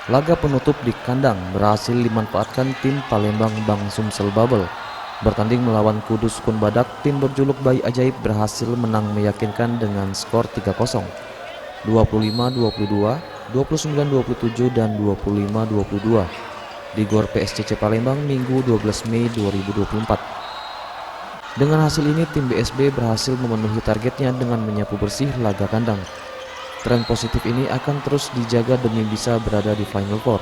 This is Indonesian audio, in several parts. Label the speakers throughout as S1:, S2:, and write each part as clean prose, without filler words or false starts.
S1: Laga penutup di kandang berhasil dimanfaatkan tim Palembang Bang Sumsel Bubble. Bertanding melawan Kudus Kun Badak, tim berjuluk Bayi Ajaib berhasil menang meyakinkan dengan skor 3-0, 25-22, 29-27, dan 25-22 di GOR PSCC Palembang Minggu 12 Mei 2024. Dengan hasil ini, tim BSB berhasil memenuhi targetnya dengan menyapu bersih laga kandang. Tren positif ini akan terus dijaga demi bisa berada di Final Four.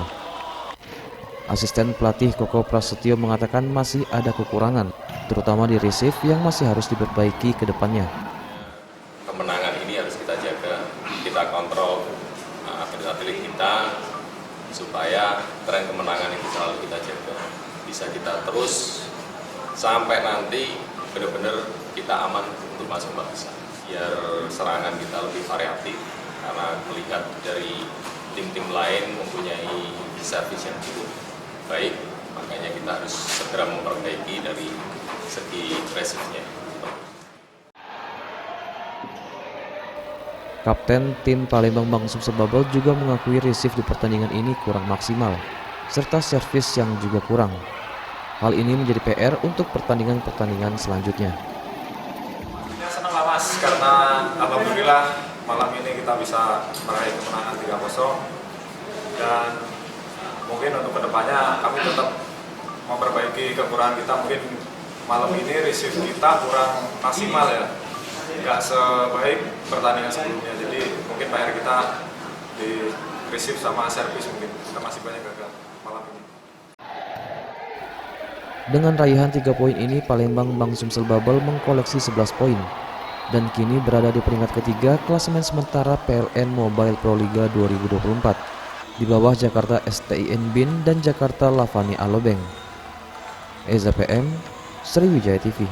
S1: Asisten pelatih Koko Prasetyo mengatakan masih ada kekurangan, terutama di receive yang masih harus diperbaiki ke depannya.
S2: Kemenangan ini harus kita jaga, kita kontrol atlet kita supaya tren kemenangan itu selalu kita jaga. Bisa kita terus sampai nanti benar-benar kita aman untuk masuk bangsa. Biar serangan kita lebih variatif, karena melihat dari tim-tim lain mempunyai servis yang cukup baik, makanya kita harus segera memperbaiki dari segi receive-nya.
S1: Kapten tim Palembang Bang Sumsel Bubble juga mengakui receive di pertandingan ini kurang maksimal, serta servis yang juga kurang. Hal ini menjadi PR untuk pertandingan-pertandingan selanjutnya.
S3: Ya, senang lah Mas, karena alhamdulillah malam ini kita bisa meraih kemenangan 3-0, dan mungkin untuk kedepannya kami tetap memperbaiki kekurangan kita. Mungkin malam ini receive kita kurang maksimal ya, nggak sebaik pertandingan sebelumnya. Jadi mungkin PR kita di receive sama servis, mungkin kita masih banyak gagal malam ini.
S1: Dengan raihan 3 poin ini, Palembang Bang Sumsel Bubble mengkoleksi 11 poin dan kini berada di peringkat ketiga klasemen sementara PLN Mobile Pro Liga 2024 di bawah Jakarta STIN BIN dan Jakarta Lavani Alobeng. Eza PM, Sriwijaya TV.